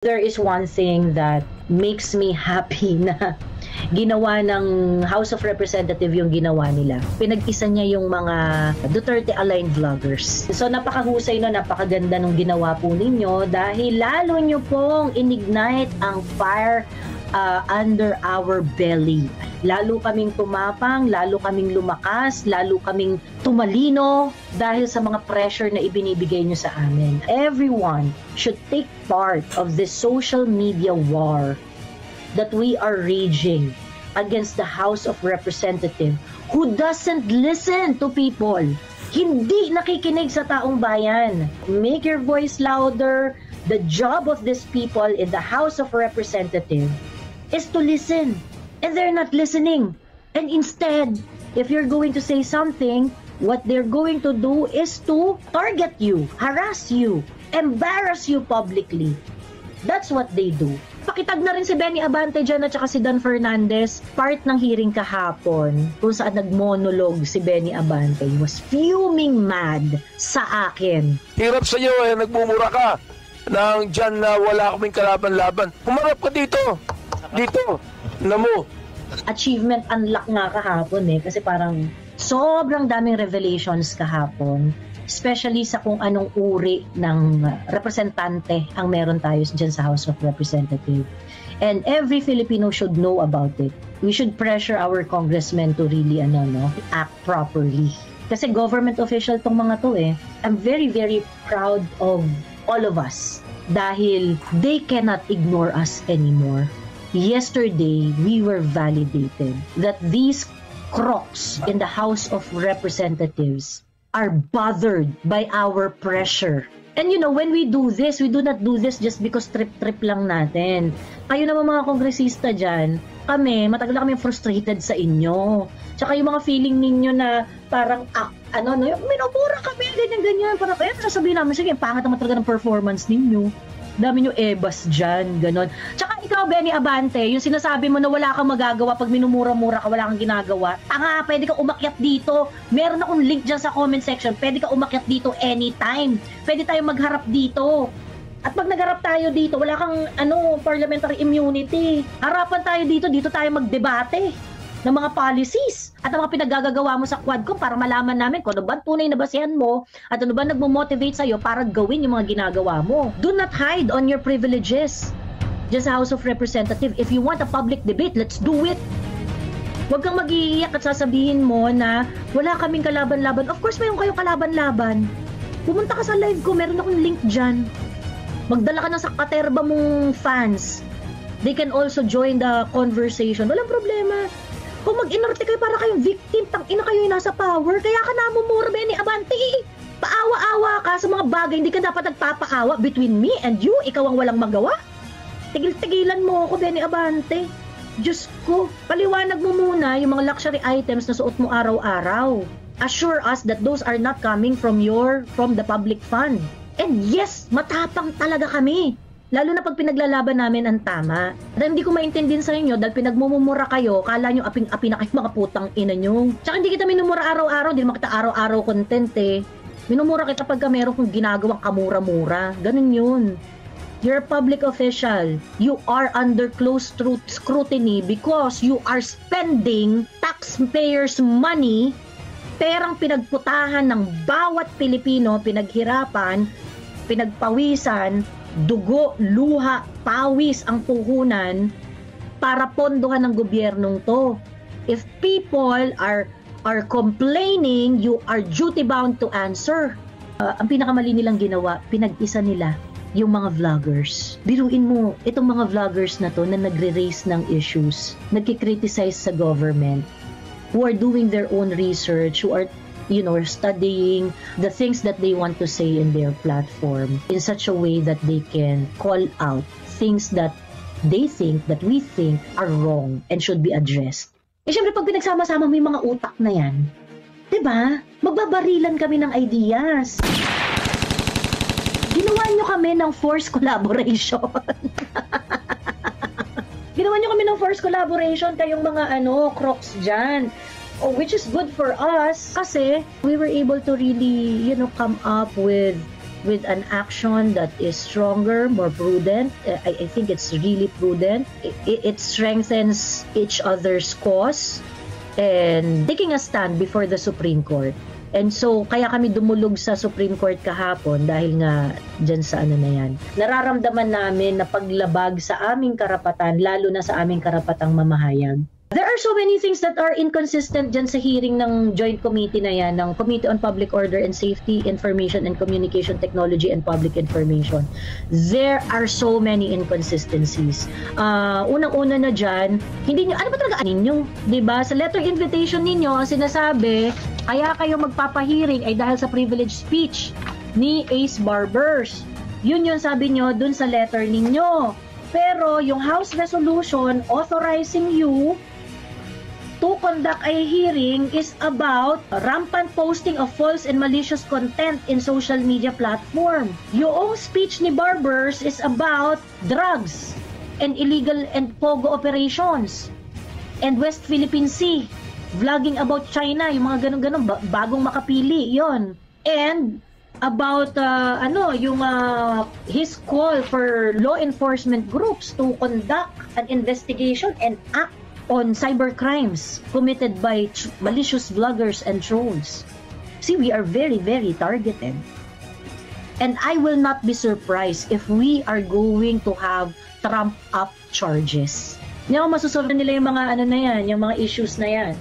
There is one thing that makes me happy na ginawa ng House of Representative yung ginawa nila. Pinag-isa niya yung mga Duterte-aligned vloggers. So napakahusay no, napakaganda nung ginawa po ninyo dahil lalo nyo pong inignite ang fire under our belly. Lalo kaming tumapang, lalo kaming lumakas, lalo kaming tumalino dahil sa mga pressure na ibinibigay nyo sa amin. Everyone should take part of this social media war that we are raging against the House of Representatives who doesn't listen to people. Hindi nakikinig sa taong bayan. Make your voice louder. The job of these people in the House of Representatives is to listen. And they're not listening. And instead, if you're going to say something, what they're going to do is to target you, harass you, embarrass you publicly. That's what they do. Pakitag na rin si Benny Abante dyan at saka si Dan Fernandez. Part ng hearing kahapon kung saan nagmonolog si Benny Abante. He was fuming mad sa akin. Hirap sa iyo nagmumura ka nang dyan na wala kaming kalaban-laban. Humarap ka dito. Dito. Namo. Achievement unlock nga kahapon kasi parang sobrang daming revelations kahapon. Especially sa kung anong uri ng representante ang meron tayo dyan sa House of Representatives. And every Filipino should know about it. We should pressure our congressmen to really act properly. Kasi government official tong mga to I'm very, very proud of all of us dahil they cannot ignore us anymore. Yesterday, we were validated that these crocs in the House of Representatives are bothered by our pressure. And when we do this, we do not do this just because trip-trip lang natin. Kayo naman mga kongresista dyan, matagal na kami frustrated sa inyo. Tsaka yung mga feeling ninyo na parang, minubura kami, ganyan-ganyan. Parang, sasabihin namin, sige, pangat naman talaga ng performance ninyo. Dami nyo ebas dyan, ganon. Tsaka ikaw, Benny Abante, yung sinasabi mo na wala kang magagawa pag minumura-mura ka, wala kang ginagawa. Tanga, pwede kang umakyat dito. Meron akong link dyan sa comment section. Pwede kang umakyat dito anytime. Pwede tayong magharap dito. At pag nagharap tayo dito, wala kang parliamentary immunity. Harapan tayo dito tayo magdebate ng mga policies at ang mga pinaggagawa mo sa Quadcom para malaman namin kung ano ba tunay na basehan mo at ano ba nagmo-motivate sa'yo para gawin yung mga ginagawa mo. Do not hide on your privileges. Just House of Representatives, if you want a public debate, let's do it. Huwag kang mag-iiyak at sasabihin mo na wala kaming kalaban-laban. Of course, mayroon kayong kalaban-laban. Pumunta ka sa live ko, meron akong link dyan. Magdala ka na sa katerba mong fans. They can also join the conversation. Walang problema. Kung mag-inarte kayo para kayong victim, tang-ina kayo yung nasa power, kaya ka namumura, Benny Abante. Paawa-awa ka sa mga bagay, hindi ka dapat nagpapaawa between me and you, ikaw ang walang magawa. Tigil-tigilan mo ako, Benny Abante. Diyos ko, paliwanag mo muna yung mga luxury items na suot mo araw-araw. Assure us that those are not coming from the public fund. And yes, matapang talaga kami. Lalo na pag pinaglalaban namin ang tama. At hindi ko maintindihan sa inyo dahil pinagmumura kayo, kala nyo aping-api na kayo mga putang ina nyo. Tsaka hindi kita minumura araw-araw, hindi naman kita araw-araw content Minumura kita pagka meron kong ginagawang kamura-mura. Ganun yun. You're a public official. You are under close scrutiny because you are spending taxpayers' money, perang pinagputahan ng bawat Pilipino, pinaghirapan, pinagpawisan, dugo, luha, pawis ang puhunan para pondohan ng gobyernong to. If people are complaining, you are duty bound to answer. Ang pinakamali nilang ginawa, pinag-isa nila yung mga vloggers. Biruin mo, itong mga vloggers na to na nagre-raise ng issues, nagki-criticize sa government, who are doing their own research, who are studying the things that they want to say in their platform in such a way that they can call out things that they think, that we think are wrong and should be addressed. Syempre pag pinagsama-sama mo yung mga utak na yan, diba? Magbabarilan kami ng ideas. Ginawa nyo kami ng forced collaboration. Ginawa nyo kami ng forced collaboration kayong mga crocs dyan. Which is good for us kasi we were able to really, come up with with an action that is stronger, more prudent. I think it's really prudent. It strengthens each other's cause and taking a stand before the Supreme Court. And so, kaya kami dumulog sa Supreme Court kahapon dahil nga dyan sa ano na yan. Nararamdaman namin na paglabag sa aming karapatan, lalo na sa aming karapatang mamahayag. There are so many things that are inconsistent dyan sa hearing ng joint committee na yan, ng Committee on Public Order and Safety, Information and Communication Technology and Public Information. There are so many inconsistencies. Unang-una na dyan, hindi nyo, ano ba talaga ninyo? Diba? Sa letter invitation ninyo, sinasabi, kaya kayo magpapahearing ay dahil sa privilege speech ni Ace Barbers. Yun yung sabi nyo dun sa letter ninyo. Pero yung House resolution authorizing you to conduct a hearing is about rampant posting of false and malicious content in social media platform. Yung speech ni Barbers is about drugs and illegal and pogo operations and West Philippine Sea, vlogging about China, yung mga ganun-ganun, bagong makapili, yon. And about his call for law enforcement groups to conduct an investigation and act on cyber crimes committed by malicious vloggers and trolls. See, we are very, very targeted. And I will not be surprised if we are going to have trump-up charges. Yung masusunod nila yung mga ano na yan, yung mga issues na yan.